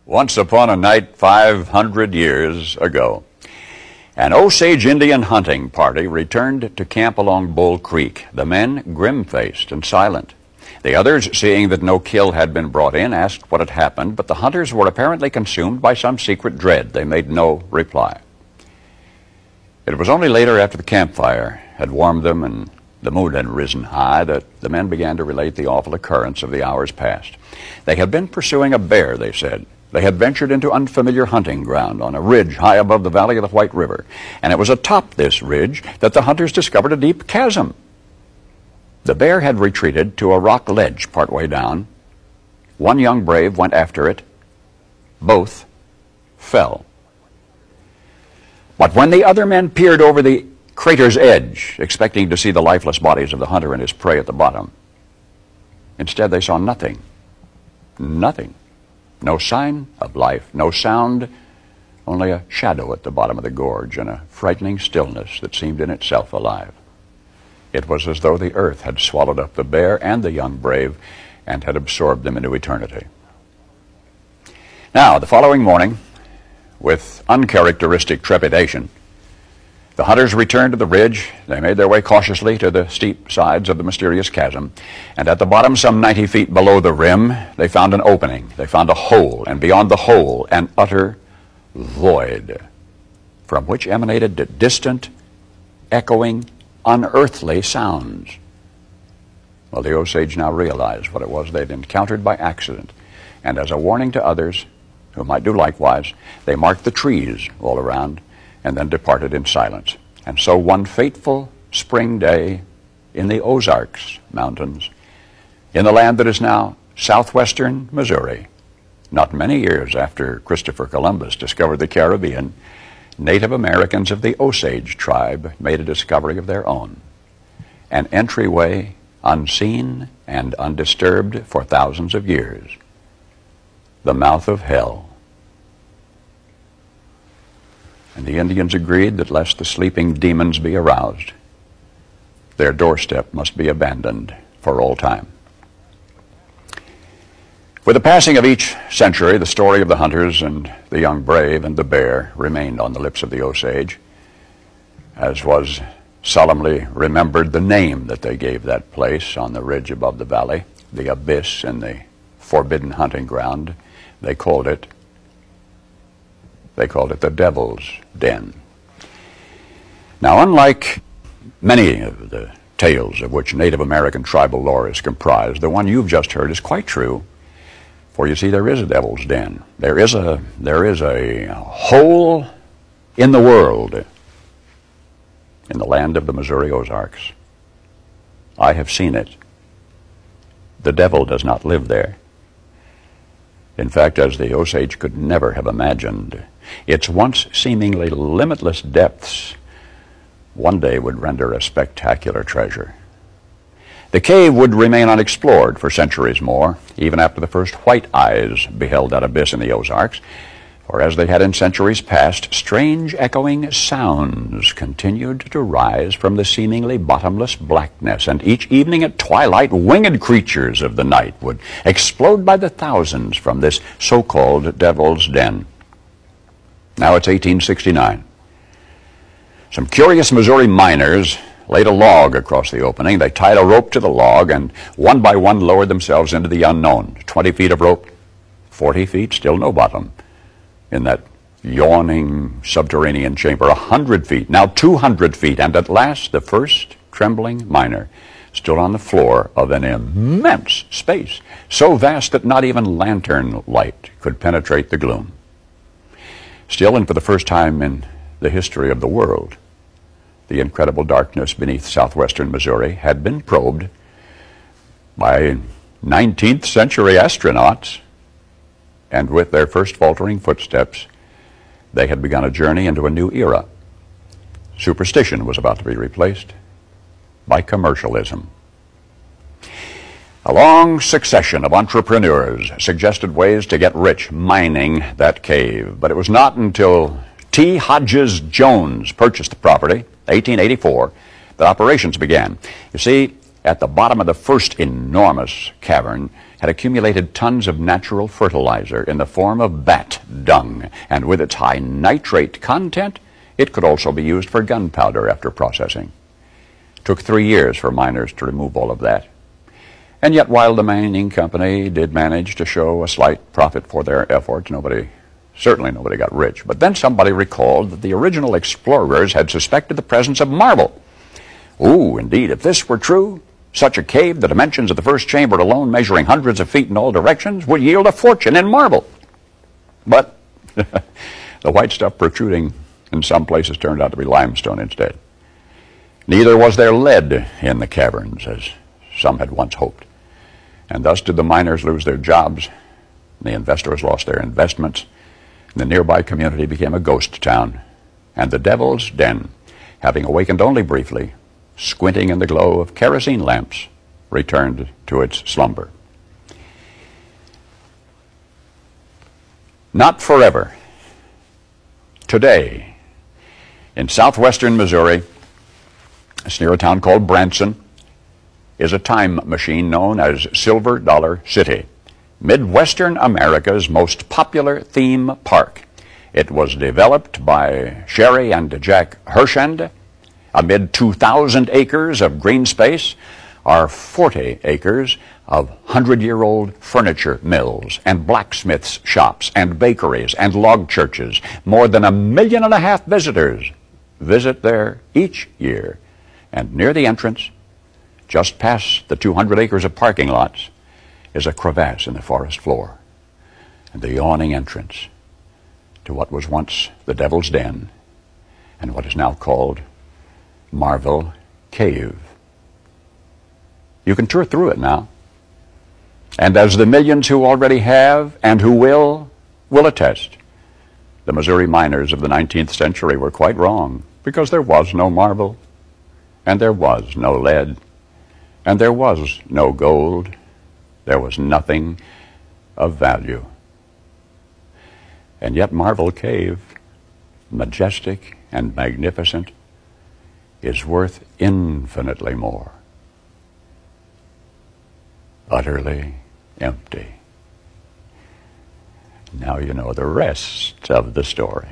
Once upon a night 500 years ago, an Osage Indian hunting party returned to camp along Bull Creek, the men grim-faced and silent. The others, seeing that no kill had been brought in, asked what had happened, but the hunters were apparently consumed by some secret dread. They made no reply. It was only later, after the campfire had warmed them and the mood had risen high, that the men began to relate the awful occurrence of the hours past. They had been pursuing a bear, they said. They had ventured into unfamiliar hunting ground on a ridge high above the valley of the White River, and it was atop this ridge that the hunters discovered a deep chasm. The bear had retreated to a rock ledge partway down. One young brave went after it. Both fell. But when the other men peered over the crater's edge, expecting to see the lifeless bodies of the hunter and his prey at the bottom, instead they saw nothing. Nothing. No sign of life, no sound, only a shadow at the bottom of the gorge and a frightening stillness that seemed in itself alive. It was as though the earth had swallowed up the bear and the young brave and had absorbed them into eternity. Now, the following morning, with uncharacteristic trepidation, the hunters returned to the ridge. They made their way cautiously to the steep sides of the mysterious chasm, and at the bottom, some 90 feet below the rim, they found an opening. They found a hole, and beyond the hole, an utter void, from which emanated distant, echoing, unearthly sounds. Well, the Osage now realized what it was they'd encountered by accident, and as a warning to others who might do likewise, they marked the trees all around and then departed in silence. And so one fateful spring day in the Ozarks Mountains, in the land that is now southwestern Missouri, not many years after Christopher Columbus discovered the Caribbean, Native Americans of the Osage tribe made a discovery of their own, an entryway unseen and undisturbed for thousands of years, the mouth of hell. And the Indians agreed that lest the sleeping demons be aroused, their doorstep must be abandoned for all time. With the passing of each century, the story of the hunters and the young brave and the bear remained on the lips of the Osage, as was solemnly remembered the name that they gave that place on the ridge above the valley, the abyss and the forbidden hunting ground. They called it the Devil's Den. Now, unlike many of the tales of which Native American tribal lore is comprised, the one you've just heard is quite true. For you see, there is a Devil's Den. There is a hole in the world, in the land of the Missouri Ozarks. I have seen it. The devil does not live there. In fact, as the Osage could never have imagined, its once seemingly limitless depths one day would render a spectacular treasure. The cave would remain unexplored for centuries more, even after the first white eyes beheld that abyss in the Ozarks, for as they had in centuries past, strange echoing sounds continued to rise from the seemingly bottomless blackness, and each evening at twilight, winged creatures of the night would explode by the thousands from this so-called Devil's Den. Now it's 1869. Some curious Missouri miners laid a log across the opening. They tied a rope to the log and one by one lowered themselves into the unknown. 20 feet of rope, 40 feet, still no bottom in that yawning subterranean chamber. 100 feet, now 200 feet, and at last the first trembling miner stood on the floor of an immense space, so vast that not even lantern light could penetrate the gloom. Still, and for the first time in the history of the world, the incredible darkness beneath southwestern Missouri had been probed by 19th century astronauts, and with their first faltering footsteps, they had begun a journey into a new era. Superstition was about to be replaced by commercialism. A long succession of entrepreneurs suggested ways to get rich mining that cave, but it was not until T. Hodges Jones purchased the property, 1884, that operations began. You see, at the bottom of the first enormous cavern had accumulated tons of natural fertilizer in the form of bat dung, and with its high nitrate content, it could also be used for gunpowder after processing. It took 3 years for miners to remove all of that. And yet, while the mining company did manage to show a slight profit for their efforts, certainly nobody got rich. But then somebody recalled that the original explorers had suspected the presence of marble. Ooh, indeed, if this were true, such a cave, the dimensions of the first chamber alone, measuring hundreds of feet in all directions, would yield a fortune in marble. But the white stuff protruding in some places turned out to be limestone instead. Neither was there lead in the caverns, as some had once hoped. And thus did the miners lose their jobs, and the investors lost their investments, and the nearby community became a ghost town, and the devil's den, having awakened only briefly, squinting in the glow of kerosene lamps, returned to its slumber. Not forever. Today, in southwestern Missouri, it's near a town called Branson, is a time machine known as Silver Dollar City, Midwestern America's most popular theme park. It was developed by Sherry and Jack Hershend. Amid 2,000 acres of green space are 40 acres of 100-year-old furniture mills and blacksmiths' shops and bakeries and log churches. More than 1.5 million visitors visit there each year. And near the entrance, just past the 200 acres of parking lots, is a crevasse in the forest floor and the yawning entrance to what was once the Devil's Den and what is now called Marvel Cave. You can tour through it now. And as the millions who already have and who will attest, the Missouri miners of the 19th century were quite wrong, because there was no marble, and there was no lead, and there was no gold. There was nothing of value. And yet Marvel Cave, majestic and magnificent, is worth infinitely more. Utterly empty. Now you know the rest of the story.